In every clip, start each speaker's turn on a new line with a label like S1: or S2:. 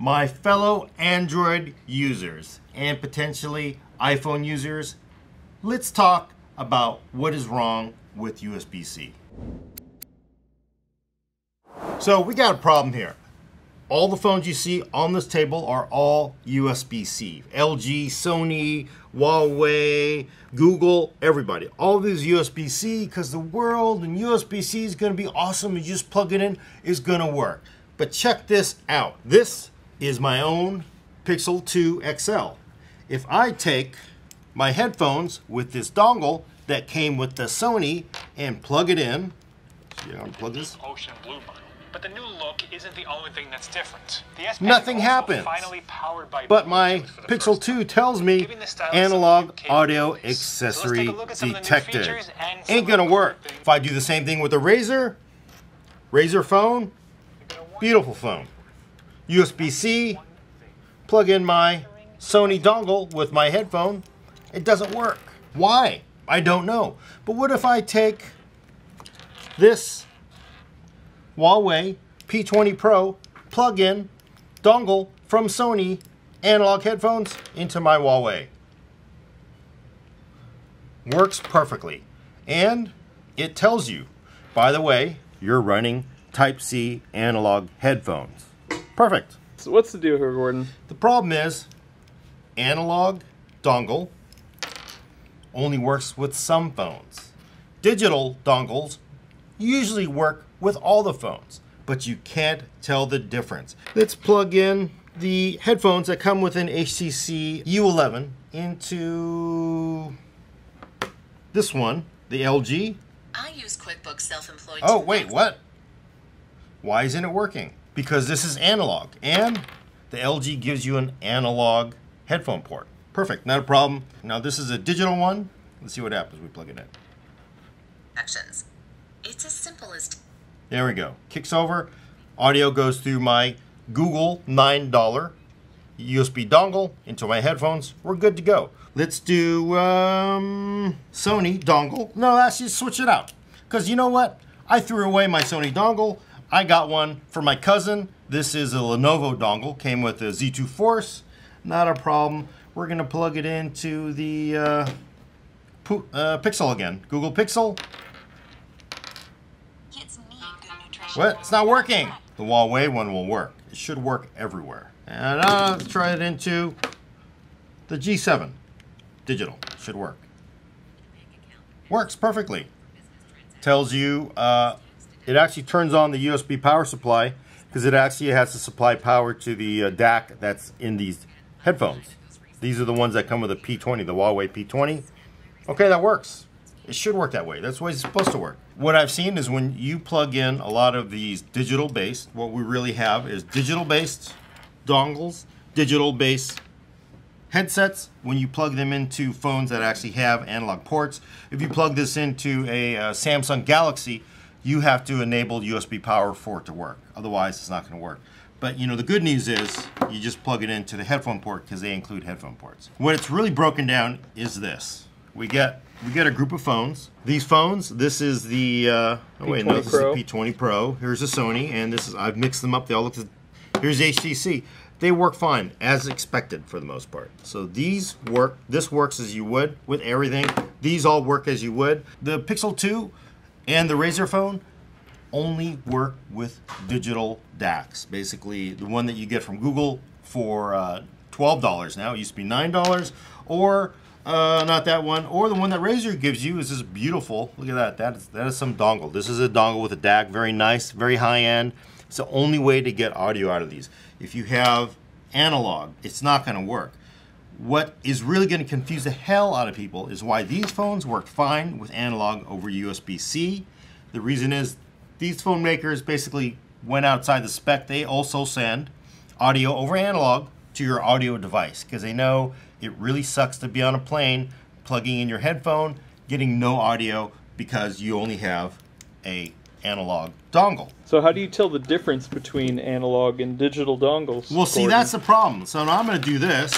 S1: My fellow Android users and potentially iPhone users, let's talk about what is wrong with USB-C. So we got a problem here. All the phones you see on this table are all USB-C. LG, Sony, Huawei, Google, everybody. All of these USB-C because the world and USB-C is going to be awesome. You just plug it in, it's going to work. But check this out. This is my own Pixel 2 XL. If I take my headphones with this dongle that came with the Sony and plug it in, see how I unplug this?
S2: Ocean blue model. But the new look isn't the only thing that's different. The S
S1: Nothing happens.
S2: Finally powered by
S1: but my Pixel 2 tells me analog audio accessory detected. Ain't gonna work. If I do the same thing with the Razer phone, beautiful phone. USB-C, plug in my Sony dongle with my headphone, it doesn't work. Why? I don't know. But what if I take this Huawei P20 Pro plug-in dongle from Sony analog headphones into my Huawei? Works perfectly. And it tells you, by the way, you're running Type-C analog headphones. Perfect.
S3: So what's the deal here, Gordon?
S1: The problem is analog dongle only works with some phones. Digital dongles usually work with all the phones, but you can't tell the difference. Let's plug in the headphones that come with an HTC U11 into this one, the LG.
S4: I use QuickBooks Self-Employed.
S1: Oh, wait, what? Why isn't it working? Because this is analog, and the LG gives you an analog headphone port. Perfect, not a problem. Now this is a digital one. Let's see what happens when we plug it in.
S4: Actions. It's as simple as...
S1: There we go. Kicks over. Audio goes through my Google $9 USB dongle into my headphones. We're good to go. Let's do Sony dongle. No, let's just switch it out. Because you know what? I threw away my Sony dongle. I got one for my cousin. This is a Lenovo dongle. Came with a Z2 Force. Not a problem. We're going to plug it into the Pixel again. Google Pixel. What? It's not working. The Huawei one will work. It should work everywhere. And let's try it into the G7 digital. Should work. Works perfectly. Tells you it actually turns on the USB power supply because it actually has to supply power to the DAC that's in these headphones. These are the ones that come with a P20, the Huawei P20. Okay, that works. It should work that way. That's the way it's supposed to work. What I've seen is when you plug in a lot of these digital-based, what we really have is digital-based dongles, digital-based headsets. When you plug them into phones that actually have analog ports, if you plug this into a Samsung Galaxy, you have to enable USB power for it to work. Otherwise, it's not going to work. But you know, the good news is you just plug it into the headphone port because they include headphone ports. What it's really broken down is this. We get a group of phones. These phones, this is the oh wait, no, this is the P20 Pro. Here's a Sony, and this is, I've mixed them up. They all look. Here's HTC. They work fine as expected for the most part. So these work. This works as you would with everything. These all work as you would. The Pixel 2 and the Razer phone only work with digital DACs. Basically, the one that you get from Google for $12 now. It used to be $9, or not that one, or the one that Razer gives you is this beautiful. Look at that. That is some dongle. This is a dongle with a DAC. Very nice, very high end. It's the only way to get audio out of these. If you have analog, it's not going to work. What is really going to confuse the hell out of people is why these phones work fine with analog over USB-C. The reason is these phone makers basically went outside the spec. They also send audio over analog to your audio device because they know it really sucks to be on a plane, plugging in your headphone, getting no audio because you only have a analog dongle.
S3: So how do you tell the difference between analog and digital dongles?
S1: Well, see, that's the problem. So now I'm going to do this.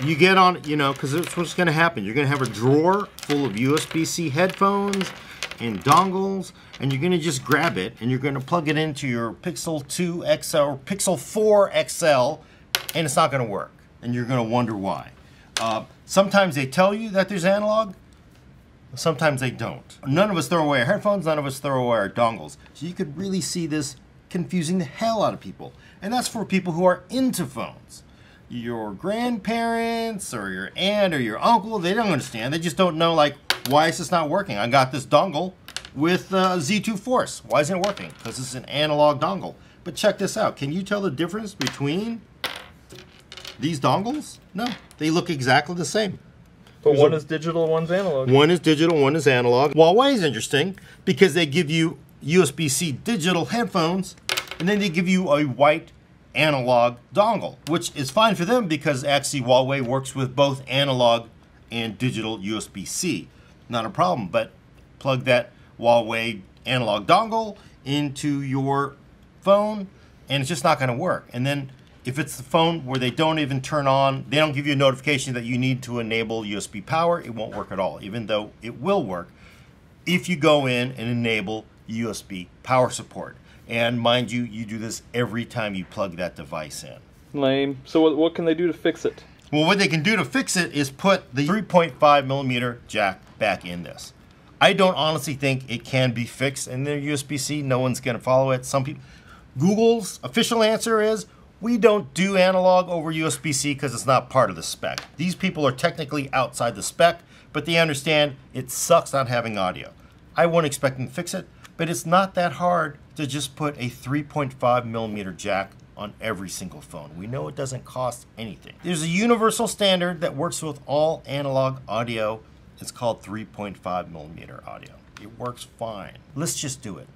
S1: You get on, you know, because that's what's going to happen. You're going to have a drawer full of USB-C headphones, and dongles, and you're going to just grab it and you're going to plug it into your Pixel 2 XL or Pixel 4 XL, and it's not going to work. And you're going to wonder why. Sometimes they tell you that there's analog, sometimes they don't. None of us throw away our headphones, none of us throw away our dongles. So you could really see this confusing the hell out of people. And that's for people who are into phones. Your grandparents or your aunt or your uncle, they don't understand. They just don't know, like, why is this not working? I got this dongle with Z2 Force. Why isn't it working? Because it's an analog dongle. But check this out. Can you tell the difference between these dongles? No, they look exactly the same.
S3: But one is digital, one's analog.
S1: One is digital, one is analog. Huawei is interesting because they give you USB-C digital headphones, and then they give you a white analog dongle, which is fine for them because actually Huawei works with both analog and digital USB-C. Not a problem, but plug that Huawei analog dongle into your phone and it's just not going to work. And then if it's the phone where they don't even turn on, they don't give you a notification that you need to enable USB power, it won't work at all, even though it will work if you go in and enable USB power support. And mind you, you do this every time you plug that device in.
S3: Lame. So what can they do to fix it?
S1: Well, what they can do to fix it is put the 3.5mm jack back in this. I don't honestly think it can be fixed in their USB-C. No one's going to follow it. Some people, Google's official answer is, we don't do analog over USB-C because it's not part of the spec. These people are technically outside the spec, but they understand it sucks not having audio. I won't expect them to fix it, but it's not that hard to just put a 3.5mm jack on every single phone. We know it doesn't cost anything. There's a universal standard that works with all analog audio. It's called 3.5mm audio. It works fine. Let's just do it.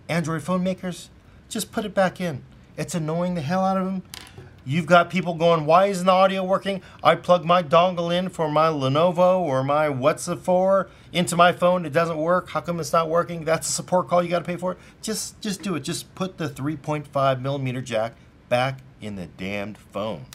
S1: Android phone makers, just put it back in. It's annoying the hell out of them. You've got people going, why isn't the audio working? I plug my dongle in for my Lenovo or my what's it for into my phone. It doesn't work. How come it's not working? That's a support call you got to pay for. Just do it. Just put the 3.5mm jack back in the damned phone.